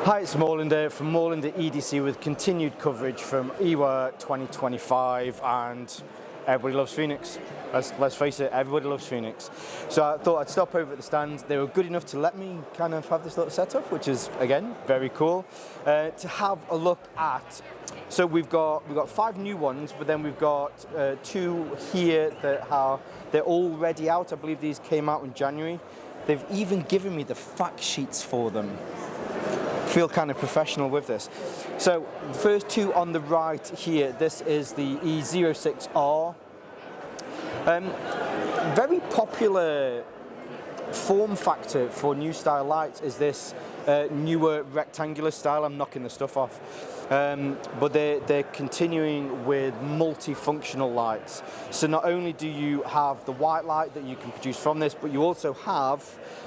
Hi, it's Moorlander from Moorlander EDC with continued coverage from IWA 2025, and everybody loves Fenix. Let's face it, everybody loves Fenix. So I thought I'd stop over at the stand. They were good enough to let me kind of have this little setup, which is, again, very cool. To have a look at, so we've got 5 new ones, but then we've got 2 here that they're already out. I believe these came out in January. They've even given me the fact sheets for them. Feel kind of professional with this. So the first 2 on the right here, this is the E06R. Very popular form factor for new style lights is this newer rectangular style. I'm knocking the stuff off. But they're continuing with multifunctional lights. So not only do you have the white light that you can produce from this, but you also have,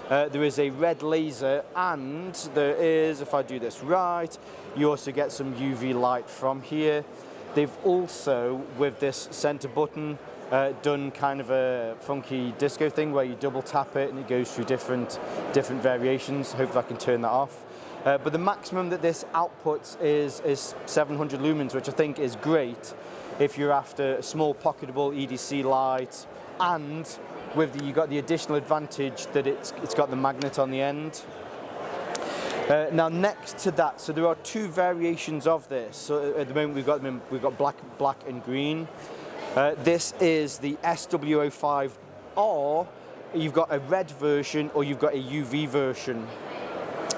there is a red laser, and there is, if I do this right, you also get some UV light from here. They've also, with this center button, done kind of a funky disco thing where you double tap it and it goes through different variations. Hopefully I can turn that off. But the maximum that this outputs is 700 lumens, which I think is great if you're after a small pocketable EDC light, and you got the additional advantage that it's got the magnet on the end. Now next to that, so there are 2 variations of this. So at the moment we've got black and green. This is the SW05R. You've got a red version or you've got a UV version.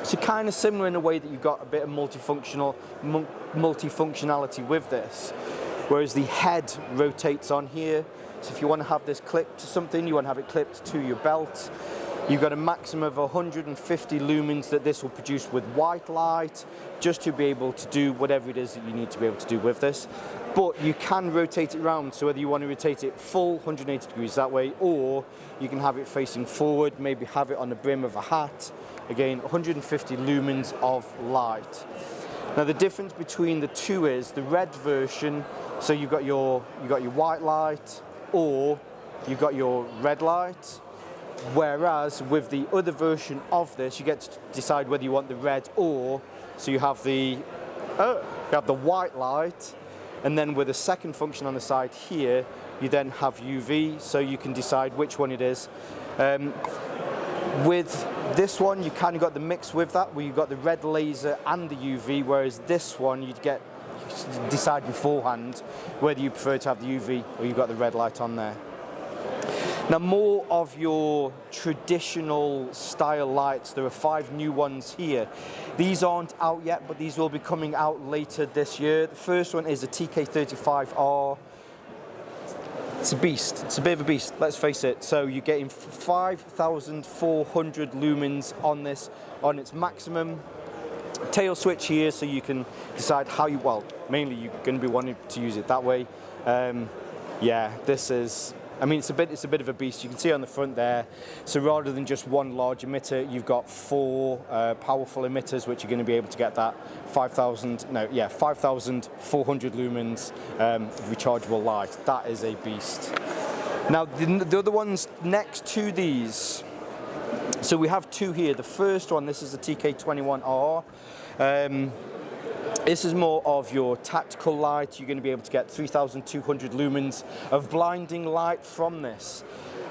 So kind of similar in a way that you've got a bit of multifunctionality with this. Whereas the head rotates on here. So if you want to have this clipped to something, you want to have it clipped to your belt. You've got a maximum of 150 lumens that this will produce with white light, just to be able to do whatever it is that you need to be able to do with this. But you can rotate it around, so whether you want to rotate it full 180 degrees that way, or you can have it facing forward, maybe have it on the brim of a hat. Again, 150 lumens of light. Now the difference between the 2 is the red version, so you've got your white light, or you've got your red light. Whereas with the other version of this, you get to decide whether you want the red or, so you have the white light, and then with a second function on the side here, you then have UV, so you can decide which one it is. With this one, you kind of got the mix with that, where you've got the red laser and the UV, whereas this one, you decide beforehand whether you prefer to have the UV or you've got the red light on there. Now more of your traditional style lights, there are 5 new ones here. These aren't out yet, but these will be coming out later this year. The first one is a TK35R. It's a beast, it's a bit of a beast, let's face it. So you're getting 5,400 lumens on this, on its maximum. Tail switch here, so you can decide how you, well, mainly you're going to be wanting to use it that way. Yeah, this is, I mean, it's a bit of a beast. You can see on the front there. So rather than just one large emitter, you've got 4 powerful emitters, which are going to be able to get that 5,400 lumens rechargeable light. That is a beast. Now the other ones next to these. So we have 2 here. The first one, this is the TK21R. This is more of your tactical light. You're going to be able to get 3,200 lumens of blinding light from this.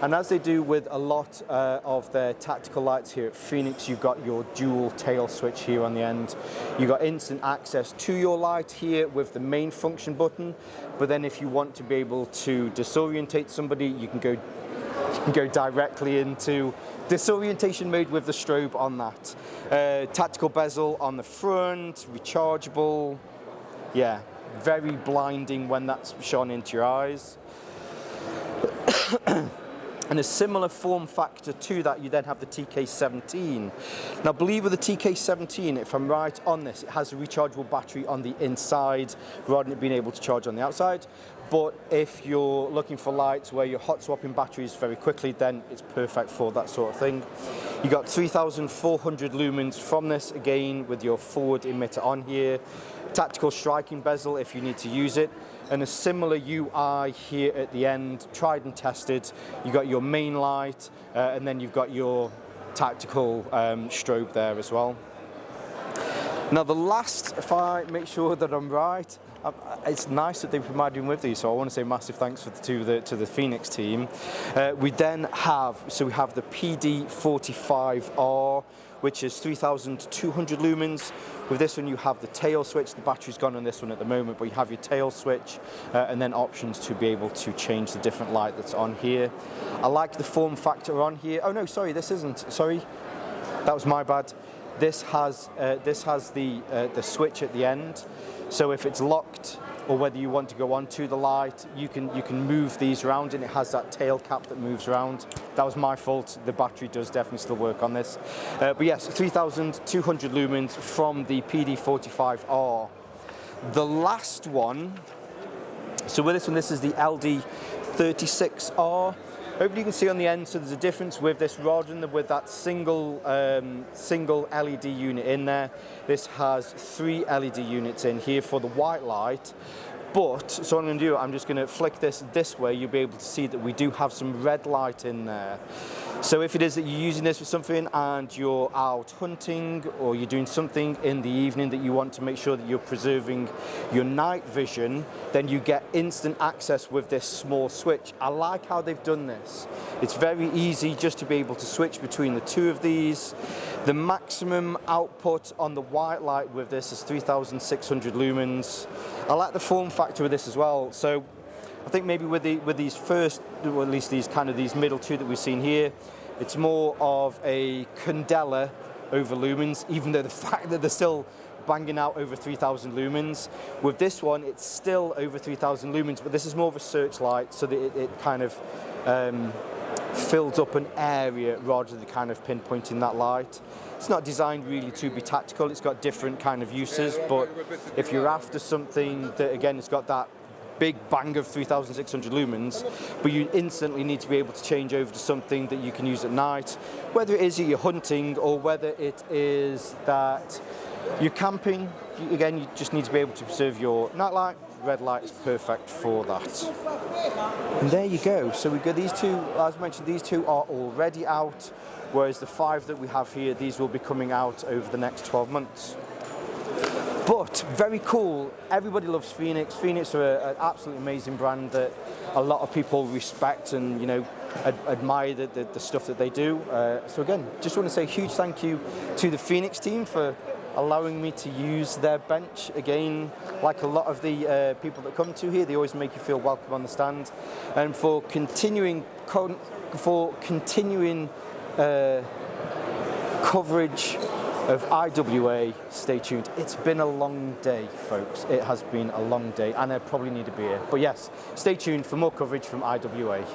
And as they do with a lot of their tactical lights here at Fenix, you've got your dual tail switch here on the end. You've got instant access to your light here with the main function button. But then if you want to be able to disorientate somebody, you can go directly into disorientation mode with the strobe on that. Tactical bezel on the front, rechargeable. Yeah, very blinding when that's shone into your eyes. And a similar form factor to that, you then have the TK17. Now, I believe with the TK17, if I'm right on this, it has a rechargeable battery on the inside rather than it being able to charge on the outside. But if you're looking for lights where you're hot swapping batteries very quickly, then it's perfect for that sort of thing. You got 3,400 lumens from this, again, with your forward emitter on here. Tactical striking bezel if you need to use it. And a similar UI here at the end, tried and tested. You've got your main light, and then you've got your tactical strobe there as well. Now the last, if I make sure that I'm right, it's nice that they've provided me with these, so I want to say massive thanks to the Fenix team. We then have, we have the PD45R, which is 3,200 lumens. With this one you have the tail switch. The battery's gone on this one at the moment, but you have your tail switch and then options to be able to change the different light that's on here. I like the form factor on here. Oh no, sorry, this isn't. Sorry, that was my bad. This has the switch at the end, so if it's locked or whether you want to go onto the light, you can move these around, and it has that tail cap that moves around. That was my fault. The battery does definitely still work on this. But yes, 3,200 lumens from the PD45R. The last one, so with this one, this is the LD36R. Hopefully you can see on the end, so there's a difference with this rather than with that single LED unit in there. This has 3 LED units in here for the white light. But, so what I'm going to do, I'm just going to flick this way, you'll be able to see that we do have some red light in there. So if it is that you're using this for something and you're out hunting or you're doing something in the evening that you want to make sure that you're preserving your night vision, then you get instant access with this small switch. I like how they've done this. It's very easy just to be able to switch between the two of these. The maximum output on the white light with this is 3,600 lumens. I like the form factor of this as well. So I think maybe with these first, or at least these middle two that we've seen here, it's more of a candela over lumens, even though the fact that they're still banging out over 3,000 lumens. With this one, it's still over 3,000 lumens, but this is more of a searchlight, so that it kind of fills up an area rather than kind of pinpointing that light. It's not designed really to be tactical. It's got different kind of uses, but if you're after something that, again, it's got that big bang of 3,600 lumens, but you instantly need to be able to change over to something that you can use at night, whether it is that you're hunting or whether it is that you're camping. Again, you just need to be able to preserve your night light. Red light is perfect for that. And there you go. So we've got these two, as mentioned, these two are already out, whereas the 5 that we have here, these will be coming out over the next 12 months. But very cool. Everybody loves Fenix. Fenix are an absolutely amazing brand that a lot of people respect and, you know, admire the stuff that they do. So again, just want to say a huge thank you to the Fenix team for allowing me to use their bench. Again, like a lot of the people that come to here, they always make you feel welcome on the stand. And for continuing coverage of IWA, stay tuned. It's been a long day, folks. It has been a long day, and I probably need a beer. But yes, stay tuned for more coverage from IWA.